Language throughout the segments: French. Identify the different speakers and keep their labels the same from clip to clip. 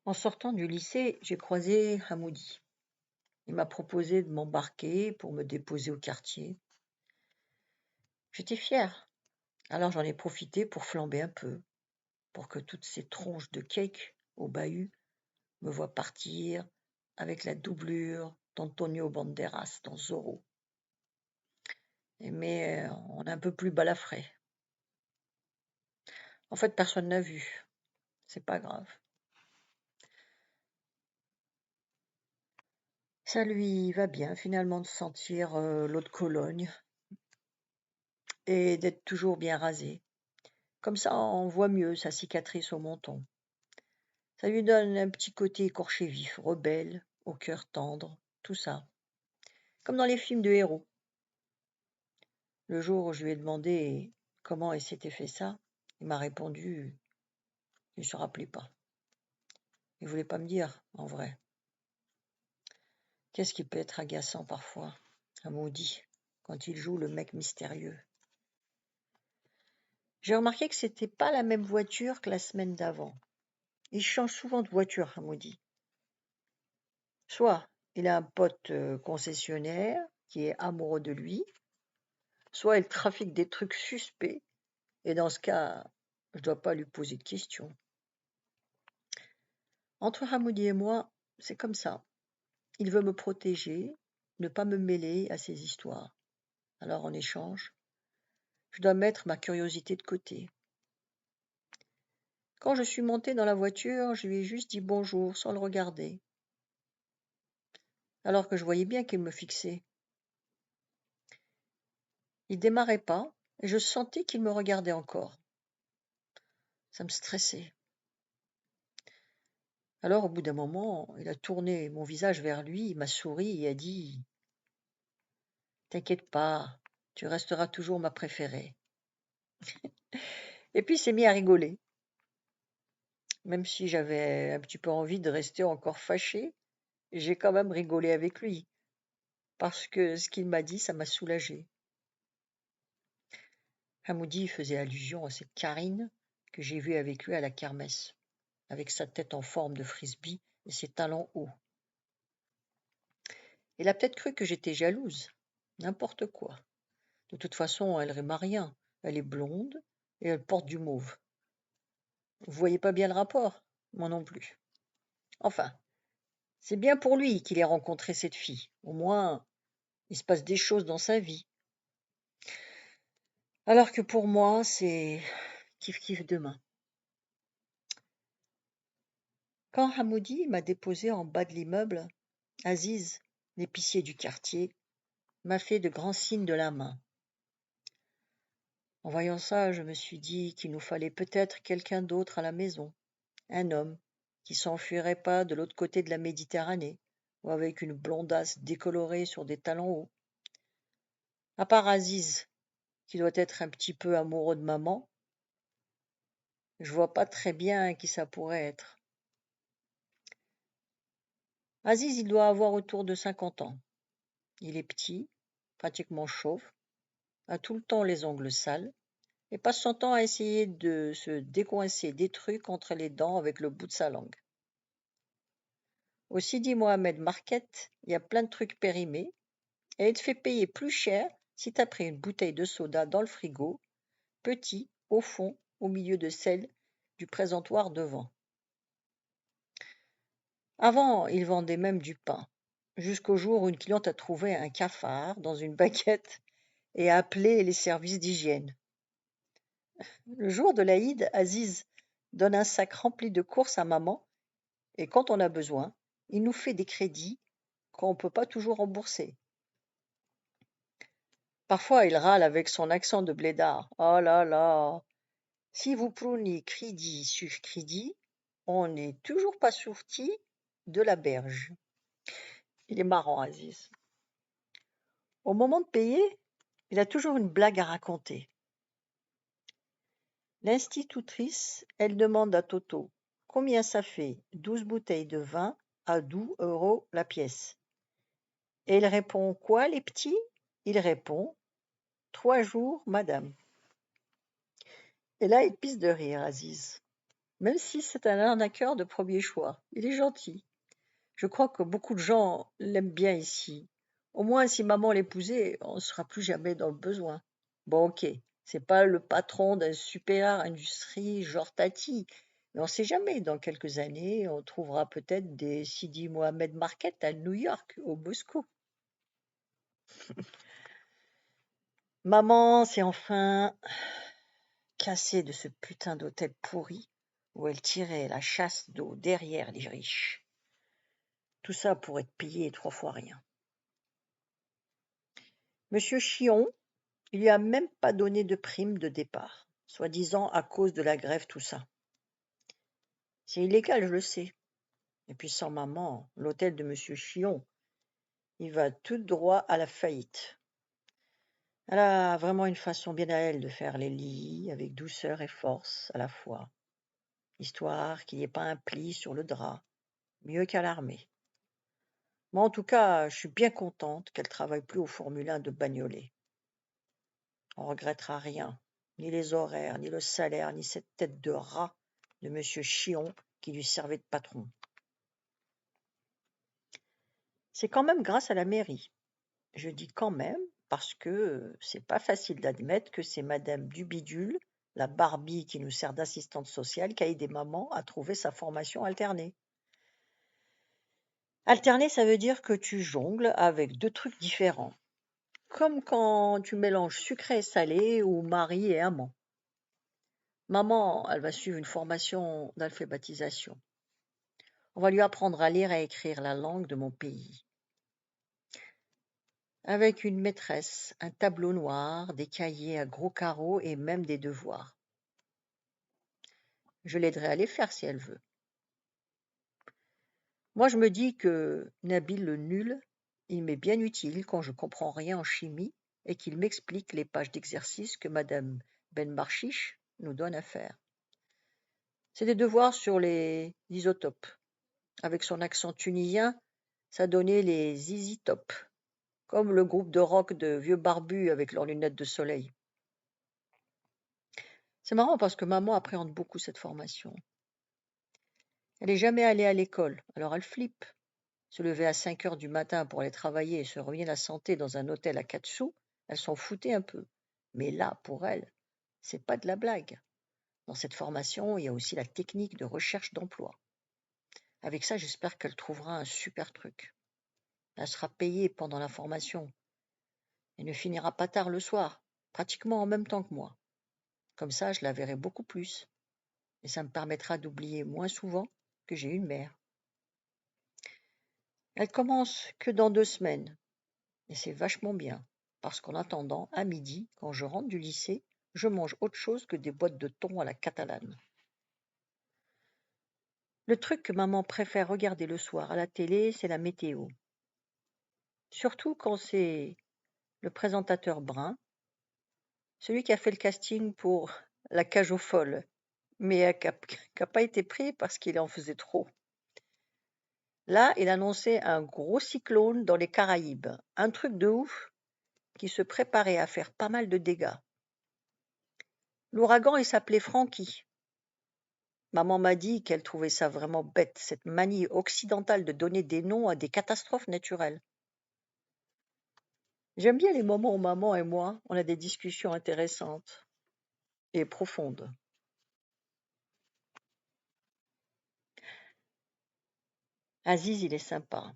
Speaker 1: En sortant du lycée, j'ai croisé Hamoudi. Il m'a proposé de m'embarquer pour me déposer au quartier. J'étais fière, alors j'en ai profité pour flamber un peu, pour que toutes ces tronches de cake au bahut me voient partir avec la doublure d'Antonio Banderas dans Zorro. Mais on est un peu plus balafré. En fait, personne n'a vu. C'est pas grave. Ça lui va bien finalement de sentir l'eau de Cologne et d'être toujours bien rasé. Comme ça, on voit mieux sa cicatrice au menton. Ça lui donne un petit côté écorché vif, rebelle, au cœur tendre, tout ça. Comme dans les films de héros. Le jour où je lui ai demandé comment il s'était fait ça, il m'a répondu qu'il ne se rappelait pas. Il voulait pas me dire, en vrai. Qu'est-ce qui peut être agaçant parfois, un maudit, quand il joue le mec mystérieux. J'ai remarqué que c'était pas la même voiture que la semaine d'avant. Il change souvent de voiture, Hamoudi. Soit il a un pote concessionnaire qui est amoureux de lui, soit il trafique des trucs suspects, et dans ce cas, je dois pas lui poser de questions. Entre Hamoudi et moi, c'est comme ça. Il veut me protéger, ne pas me mêler à ses histoires. Alors en échange, je dois mettre ma curiosité de côté. Quand je suis montée dans la voiture, je lui ai juste dit bonjour sans le regarder, alors que je voyais bien qu'il me fixait. Il démarrait pas, et je sentais qu'il me regardait encore. Ça me stressait. Alors, au bout d'un moment, il a tourné mon visage vers lui, il m'a souri et a dit « T'inquiète pas, tu resteras toujours ma préférée. » Et puis il s'est mis à rigoler. Même si j'avais un petit peu envie de rester encore fâchée, j'ai quand même rigolé avec lui, parce que ce qu'il m'a dit, ça m'a soulagée. Hamoudi faisait allusion à cette Karine que j'ai vue avec lui à la kermesse, avec sa tête en forme de frisbee et ses talons hauts. Il a peut-être cru que j'étais jalouse. N'importe quoi. De toute façon, elle rime à rien. Elle est blonde et elle porte du mauve. Vous voyez pas bien le rapport? Moi non plus. Enfin, c'est bien pour lui qu'il ait rencontré cette fille. Au moins, il se passe des choses dans sa vie. Alors que pour moi, c'est kiff-kiff demain. Quand Hamoudi m'a déposé en bas de l'immeuble, Aziz, l'épicier du quartier, m'a fait de grands signes de la main. En voyant ça, je me suis dit qu'il nous fallait peut-être quelqu'un d'autre à la maison, un homme qui s'enfuirait pas de l'autre côté de la Méditerranée, ou avec une blondasse décolorée sur des talons hauts. À part Aziz, qui doit être un petit peu amoureux de maman, je vois pas très bien qui ça pourrait être. Aziz, il doit avoir autour de 50 ans. Il est petit, pratiquement chauve, a tout le temps les ongles sales, et passe son temps à essayer de se décoincer des trucs entre les dents avec le bout de sa langue. Au Sidi Mohamed Market, il y a plein de trucs périmés, et il te fait payer plus cher si t'as pris une bouteille de soda dans le frigo, petit, au fond, au milieu de celle du présentoir devant. Avant, il vendait même du pain, jusqu'au jour où une cliente a trouvé un cafard dans une baguette et a appelé les services d'hygiène. Le jour de l'Aïd, Aziz donne un sac rempli de courses à maman et quand on a besoin, il nous fait des crédits qu'on ne peut pas toujours rembourser. Parfois, il râle avec son accent de blédard. Oh là là, si vous preniez crédit sur crédit, on n'est toujours pas sorti de la berge. Il est marrant, Aziz. Au moment de payer, il a toujours une blague à raconter. L'institutrice, elle demande à Toto combien ça fait 12 bouteilles de vin à 12 € la pièce. Et il répond quoi, les petits? Il répond 3 jours, madame. Et là, il pisse de rire, Aziz. même si c'est un arnaqueur de premier choix. Il est gentil. Je crois que beaucoup de gens l'aiment bien ici. Au moins, si maman l'épousait, on ne sera plus jamais dans le besoin. Bon, ok, c'est pas le patron d'un super industrie genre Tati, mais on sait jamais. Dans quelques années, on trouvera peut-être des Sidi Mohamed Market à New York ou Moscou. Maman s'est enfin cassée de ce putain d'hôtel pourri où elle tirait la chasse d'eau derrière les riches. Tout ça pour être payé 3 fois rien. Monsieur Chion, il lui a même pas donné de prime de départ, soi-disant à cause de la grève, tout ça. C'est illégal, je le sais. Et puis sans maman, l'hôtel de Monsieur Chion, il va tout droit à la faillite. Elle a vraiment une façon bien à elle de faire les lits, avec douceur et force à la fois, histoire qu'il n'y ait pas un pli sur le drap, mieux qu'à l'armée. Moi, en tout cas, je suis bien contente qu'elle travaille plus au Formule 1 de Bagnolet. On regrettera rien, ni les horaires, ni le salaire, ni cette tête de rat de Monsieur Chion qui lui servait de patron. C'est quand même grâce à la mairie. Je dis quand même parce que c'est pas facile d'admettre que c'est Madame Dubidule, la Barbie qui nous sert d'assistante sociale, qui a aidé maman à trouver sa formation alternée. Alterner, ça veut dire que tu jongles avec 2 trucs différents, comme quand tu mélanges sucré et salé ou mari et amant. Maman, elle va suivre une formation d'alphabétisation. On va lui apprendre à lire et à écrire la langue de mon pays. Avec une maîtresse, un tableau noir, des cahiers à gros carreaux et même des devoirs. Je l'aiderai à les faire si elle veut. Moi, je me dis que Nabil le nul, il m'est bien utile quand je comprends rien en chimie et qu'il m'explique les pages d'exercices que Madame Ben-Marchiche nous donne à faire. C'est des devoirs sur les isotopes. Avec son accent tunisien, ça donnait les isotopes, comme le groupe de rock de vieux barbus avec leurs lunettes de soleil. C'est marrant parce que maman appréhende beaucoup cette formation. Elle n'est jamais allée à l'école, alors elle flippe. Se lever à 5 heures du matin pour aller travailler et se ruiner la santé dans un hôtel à 4 sous, elle s'en foutait un peu. Mais là, pour elle, c'est pas de la blague. Dans cette formation, il y a aussi la technique de recherche d'emploi. Avec ça, j'espère qu'elle trouvera un super truc. Elle sera payée pendant la formation et ne finira pas tard le soir, pratiquement en même temps que moi. Comme ça, je la verrai beaucoup plus. Et ça me permettra d'oublier moins souvent que j'ai une mère. Elle commence que dans 2 semaines. Et c'est vachement bien. Parce qu'en attendant, à midi, quand je rentre du lycée, je mange autre chose que des boîtes de thon à la catalane. Le truc que maman préfère regarder le soir à la télé, c'est la météo. Surtout quand c'est le présentateur brun, celui qui a fait le casting pour La cage aux folles, mais qui n'a pas été pris parce qu'il en faisait trop. Là, il annonçait un gros cyclone dans les Caraïbes, un truc de ouf qui se préparait à faire pas mal de dégâts. L'ouragan, il s'appelait Frankie. Maman m'a dit qu'elle trouvait ça vraiment bête, cette manie occidentale de donner des noms à des catastrophes naturelles. J'aime bien les moments où maman et moi, on a des discussions intéressantes et profondes. Aziz, il est sympa,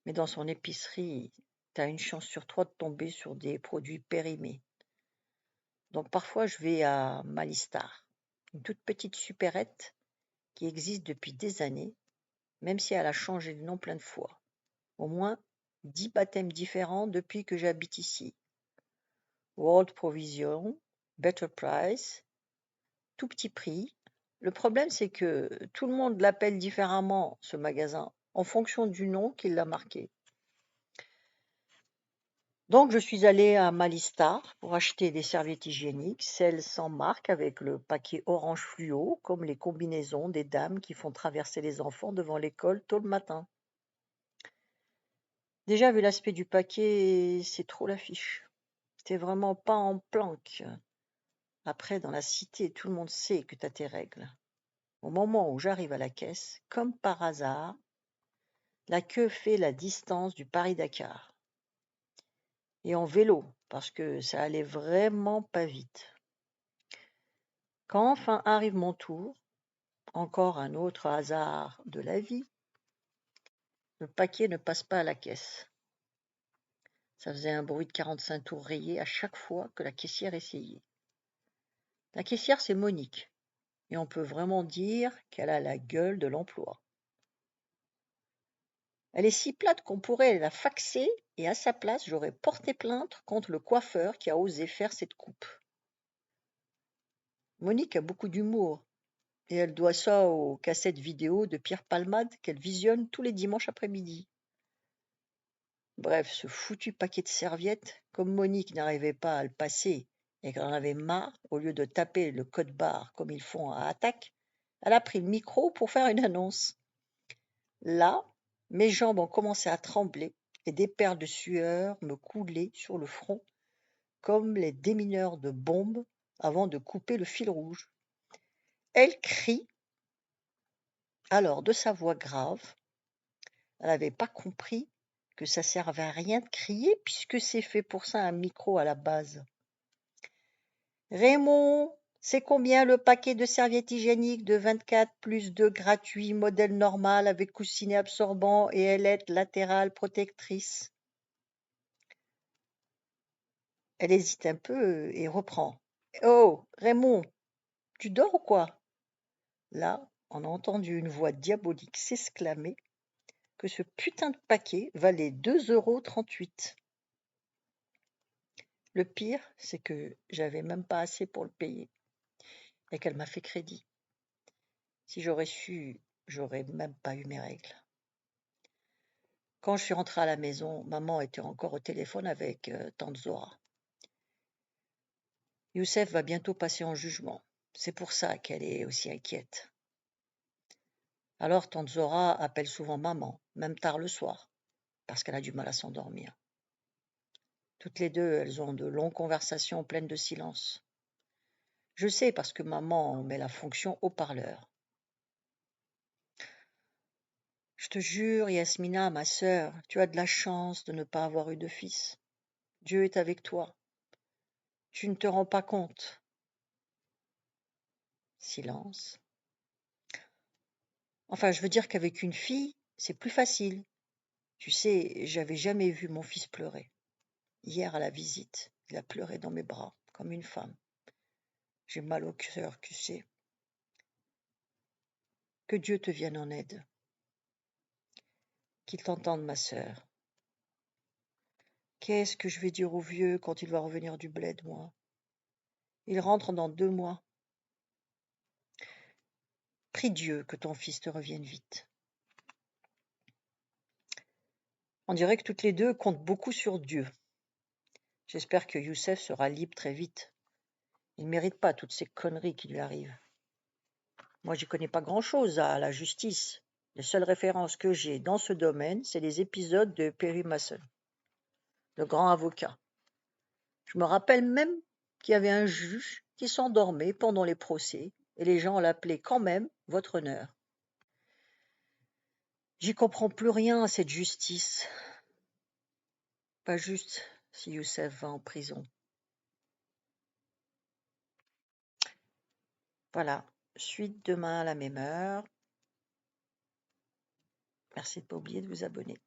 Speaker 1: mais dans son épicerie, t'as une chance sur 3 de tomber sur des produits périmés. Donc parfois, je vais à Malistar, une toute petite supérette qui existe depuis des années, même si elle a changé de nom plein de fois. Au moins 10 baptêmes différents depuis que j'habite ici. World Provision, Better Price, tout petit prix. Le problème, c'est que tout le monde l'appelle différemment, ce magasin, en fonction du nom qu'il l'a marqué. Donc, je suis allée à Malistar pour acheter des serviettes hygiéniques, celles sans marque avec le paquet orange fluo, comme les combinaisons des dames qui font traverser les enfants devant l'école tôt le matin. Déjà, vu l'aspect du paquet, c'est trop l'affiche. T'es vraiment pas en planque. Après, dans la cité, tout le monde sait que t'as tes règles. Au moment où j'arrive à la caisse, comme par hasard, la queue fait la distance du Paris-Dakar. Et en vélo, parce que ça allait vraiment pas vite. Quand enfin arrive mon tour, encore un autre hasard de la vie, le paquet ne passe pas à la caisse. Ça faisait un bruit de 45 tours rayés à chaque fois que la caissière essayait. La caissière, c'est Monique, et on peut vraiment dire qu'elle a la gueule de l'emploi. Elle est si plate qu'on pourrait la faxer, et à sa place, j'aurais porté plainte contre le coiffeur qui a osé faire cette coupe. Monique a beaucoup d'humour, et elle doit ça aux cassettes vidéo de Pierre Palmade qu'elle visionne tous les dimanches après-midi. Bref, ce foutu paquet de serviettes, comme Monique n'arrivait pas à le passer et qu'elle en avait marre, au lieu de taper le code barre comme ils font à Attaque, elle a pris le micro pour faire une annonce. Là, mes jambes ont commencé à trembler et des perles de sueur me coulaient sur le front comme les démineurs de bombes avant de couper le fil rouge. Elle crie, alors de sa voix grave, elle n'avait pas compris que ça servait à rien de crier puisque c'est fait pour ça un micro à la base. Raymond, c'est combien le paquet de serviettes hygiéniques de 24 plus 2 gratuits, modèle normal avec coussinet absorbant et ailette latérale protectrice? Elle hésite un peu et reprend. Oh, Raymond, tu dors ou quoi? Là, on a entendu une voix diabolique s'exclamer que ce putain de paquet valait 2,38 €. Le pire, c'est que j'avais même pas assez pour le payer et qu'elle m'a fait crédit. Si j'aurais su, j'aurais même pas eu mes règles. Quand je suis rentrée à la maison, maman était encore au téléphone avec tante Zora. Youssef va bientôt passer en jugement. C'est pour ça qu'elle est aussi inquiète. Alors tante Zora appelle souvent maman, même tard le soir, parce qu'elle a du mal à s'endormir. Toutes les deux, elles ont de longues conversations pleines de silence. Je sais parce que maman met la fonction haut-parleur. Je te jure, Yasmina, ma sœur, tu as de la chance de ne pas avoir eu de fils. Dieu est avec toi. Tu ne te rends pas compte. Silence. Enfin, je veux dire qu'avec une fille, c'est plus facile. Tu sais, j'avais jamais vu mon fils pleurer. Hier, à la visite, il a pleuré dans mes bras, comme une femme. J'ai mal au cœur, tu sais. Que Dieu te vienne en aide. Qu'il t'entende, ma sœur. Qu'est-ce que je vais dire au vieux quand il va revenir du bled, moi? Il rentre dans 2 mois. Prie Dieu que ton fils te revienne vite. On dirait que toutes les deux comptent beaucoup sur Dieu. J'espère que Youssef sera libre très vite. Il ne mérite pas toutes ces conneries qui lui arrivent. Moi, j'y connais pas grand-chose à la justice. Les seules références que j'ai dans ce domaine, c'est les épisodes de Perry Mason, le grand avocat. Je me rappelle même qu'il y avait un juge qui s'endormait pendant les procès et les gens l'appelaient quand même votre honneur. J'y comprends plus rien à cette justice. Pas juste si Youssef va en prison. Voilà, suite demain à la même heure. Merci de ne pas oublier de vous abonner.